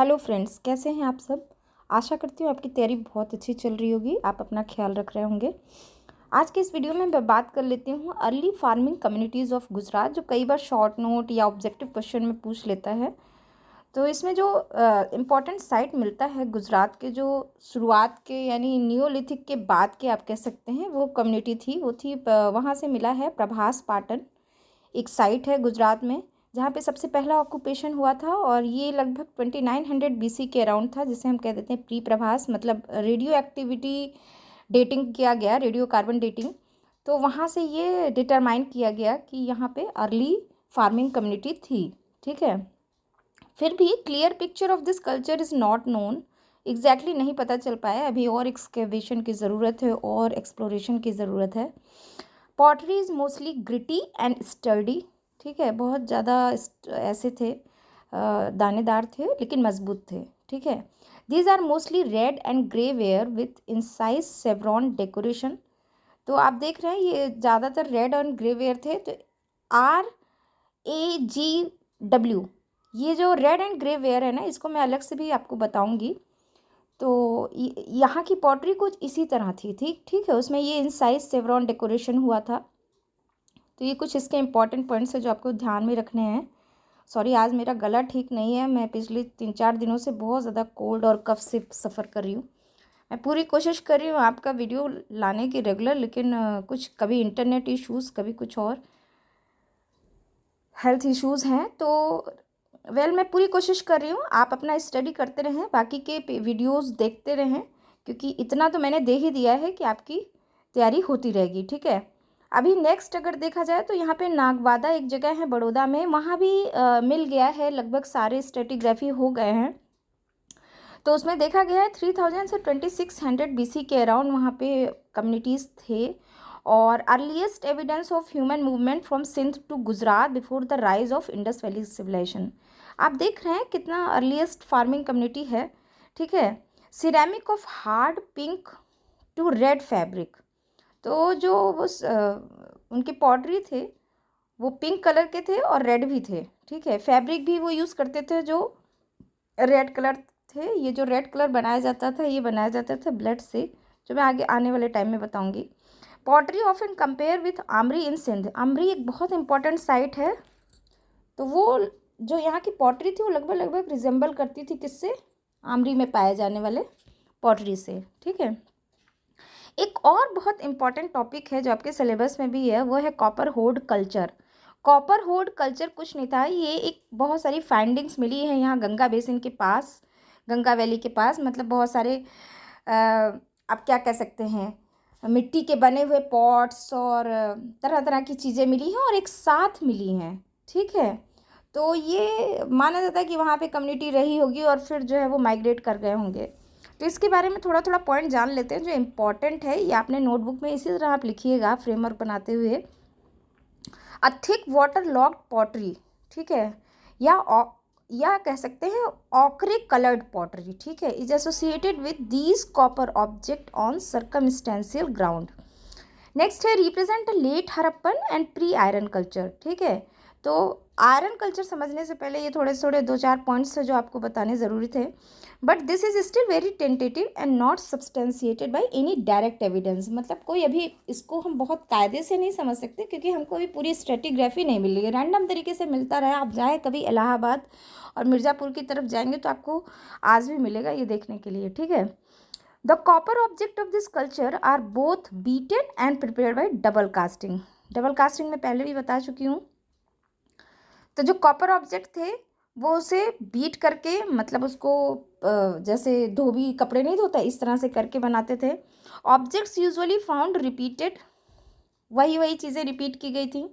Hello friends, कैसे हैं आप सब। आशा करती हूँ आपकी तैयारी बहुत अच्छी चल रही होगी, आप अपना ख्याल रख रहे होंगे। आज के इस वीडियो में मैं बात कर लेती हूँ early farming communities of Gujarat, जो कई बार शॉर्ट नोट या ऑब्जेक्टिव क्वेश्चन में पूछ लेता है। तो इसमें जो इम्पॉर्टेंट साइट मिलता है गुजरात के, जो शुरुआत के यानी नियोलिथिक के बाद के आप कह सकते हैं वो कम्युनिटी थी, वो थी वहाँ से मिला है प्रभास पाटन। एक साइट है गुजरात में जहाँ पे सबसे पहला ऑक्यूपेशन हुआ था, और ये लगभग 2900 BC के अराउंड था, जिसे हम कह देते हैं प्री प्रभास, मतलब रेडियो एक्टिविटी डेटिंग किया गया, रेडियो कार्बन डेटिंग। तो वहाँ से ये डिटरमाइन किया गया कि यहाँ पे अर्ली फार्मिंग कम्युनिटी थी। ठीक है, फिर भी clear picture of this culture is not known. Exactly नहीं पता चल पाया, अभी और एक्सकेवेशन की ज़रूरत है और एक्सप्लोरेशन की ज़रूरत है। Pottery is mostly gritty and sturdy. ठीक है, बहुत ज़्यादा ऐसे थे, दानेदार थे लेकिन मजबूत थे। ठीक है, these are mostly red and grey ware with incised chevron decoration. तो आप देख रहे हैं ये ज़्यादातर रेड और ग्रे वेयर थे। तो RAGW, ये जो रेड एंड ग्रे वेयर है ना, इसको मैं अलग से भी आपको बताऊंगी। तो यहाँ की पॉटरी कुछ इसी तरह थी। ठीक है, उसमें ये इंसाइज सेवरॉन डेकोरेशन हुआ था। तो ये कुछ इसके इम्पॉर्टेंट पॉइंट्स है जो आपको ध्यान में रखने हैं। सॉरी, आज मेरा गला ठीक नहीं है, मैं पिछले 3-4 दिनों से बहुत ज़्यादा कोल्ड और कफ से सफ़र कर रही हूँ। मैं पूरी कोशिश कर रही हूँ आपका वीडियो लाने की रेगुलर, लेकिन कुछ कभी इंटरनेट इश्यूज़, कभी कुछ और हेल्थ इश्यूज़ हैं। तो मैं पूरी कोशिश कर रही हूँ, आप अपना स्टडी करते रहें, बाकी के वीडियोस देखते रहें, क्योंकि इतना तो मैंने दे ही दिया है कि आपकी तैयारी होती रहेगी। ठीक है, अभी नेक्स्ट अगर देखा जाए तो यहाँ पे नागवादा एक जगह है बड़ौदा में, वहाँ भी मिल गया है, लगभग सारे स्ट्रेटिग्राफी हो गए हैं। तो उसमें देखा गया है 3000 से 2600 BC के अराउंड वहाँ पे कम्युनिटीज़ थे। और earliest evidence of human movement from Sindh to Gujarat before the rise of Indus valley civilisation. आप देख रहे हैं कितना अर्लीस्ट फार्मिंग कम्युनिटी है। ठीक है, ceramic of hard pink to red fabric. तो जो वो उनके पॉटरी थे वो पिंक कलर के थे और रेड भी थे। ठीक है, फैब्रिक भी वो यूज़ करते थे जो रेड कलर थे। ये जो रेड कलर बनाया जाता था, ये बनाया जाता था ब्लड से, जो मैं आगे आने वाले टाइम में बताऊंगी। Pottery often compare with Amri in Sindh. Amri एक बहुत इंपॉर्टेंट साइट है। तो वो जो यहाँ की पॉटरी थी वो लगभग रिजेंबल करती थी किससे, आमरी में पाए जाने वाले पॉटरी से। ठीक है, एक और बहुत इंपॉर्टेंट टॉपिक है जो आपके सिलेबस में भी है, वो है कॉपर होड कल्चर। कॉपर होड कल्चर कुछ नहीं था, ये एक बहुत सारी फाइंडिंग्स मिली है यहाँ गंगा बेसिन के पास, गंगा वैली के पास, मतलब बहुत सारे आप क्या कह सकते हैं, मिट्टी के बने हुए पॉट्स और तरह तरह की चीज़ें मिली हैं और एक साथ मिली हैं। ठीक है, तो ये माना जाता है कि वहाँ पे कम्युनिटी रही होगी और फिर जो है वो माइग्रेट कर गए होंगे। तो इसके बारे में थोड़ा थोड़ा पॉइंट जान लेते हैं जो इम्पॉर्टेंट है। ये आपने नोटबुक में इसी तरह आप लिखिएगा फ्रेमवर्क बनाते हुए। A thick water locked pottery, ठीक है, या कह सकते हैं ऑकरे कलर्ड पॉटरी। ठीक है, is associated with these copper object on circumstantial ground. Next है represent late Harappan and pre iron culture. ठीक है, तो आयरन कल्चर समझने से पहले ये थोड़े थोड़े 2-4 पॉइंट्स है जो आपको बताने ज़रूरी थे, but this is still very tentative and not substantiated by any direct evidence. मतलब कोई अभी इसको हम बहुत कायदे से नहीं समझ सकते, क्योंकि हमको अभी पूरी स्ट्रेटिग्राफी नहीं मिल रही है, रैंडम तरीके से मिलता रहा। आप जाए कभी इलाहाबाद और मिर्ज़ापुर की तरफ जाएंगे तो आपको आज भी मिलेगा ये देखने के लिए। ठीक है, the copper object of this culture are both beaten and prepared by double casting. Double casting में पहले भी बता चुकी हूँ। तो जो कॉपर ऑब्जेक्ट थे वो उसे बीट करके, मतलब उसको जैसे धोबी कपड़े नहीं धोता इस तरह से करके बनाते थे। ऑब्जेक्ट्स यूजुअली फाउंड रिपीटेड, वही चीज़ें रिपीट की गई थी,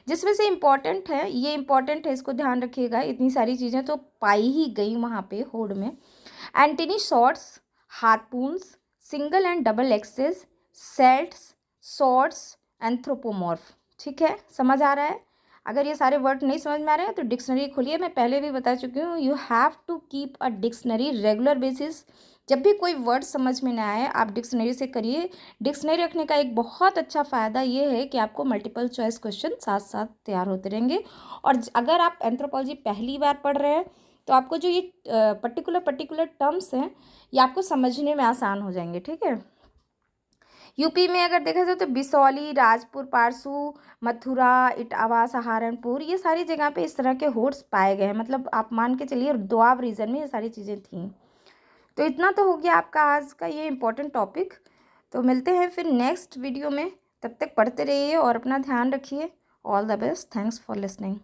जिसमें से इम्पॉर्टेंट है, ये इम्पॉर्टेंट है, इसको ध्यान रखिएगा। इतनी सारी चीज़ें तो पाई ही गई वहाँ पे होड़ में। Antenna swords, harpoons, single and double axes, celts, swords, anthropomorph. ठीक है, समझ आ रहा है। अगर ये सारे वर्ड नहीं समझ में आ रहे हैं तो डिक्शनरी खोलिए, मैं पहले भी बता चुकी हूँ, you have to keep a dictionary regular basis. जब भी कोई वर्ड समझ में ना आए आप डिक्शनरी से करिए। डिक्शनरी रखने का एक बहुत अच्छा फ़ायदा ये है कि आपको मल्टीपल चॉइस क्वेश्चन साथ साथ तैयार होते रहेंगे। और अगर आप एंथ्रोपोलॉजी पहली बार पढ़ रहे हैं तो आपको जो ये पर्टिकुलर टर्म्स हैं ये आपको समझने में आसान हो जाएंगे, ठीक है। यूपी में अगर देखा जाए तो बिसौली, राजपुर, पारसू, मथुरा, इटावा, सहारनपुर, ये सारी जगह पे इस तरह के होर्स पाए गए हैं। मतलब आप मान के चलिए दोआब रीजन में ये सारी चीज़ें थीं। तो इतना तो हो गया आपका आज का ये इम्पोर्टेंट टॉपिक। तो मिलते हैं फिर नेक्स्ट वीडियो में, तब तक पढ़ते रहिए और अपना ध्यान रखिए। All the best, thanks for listening.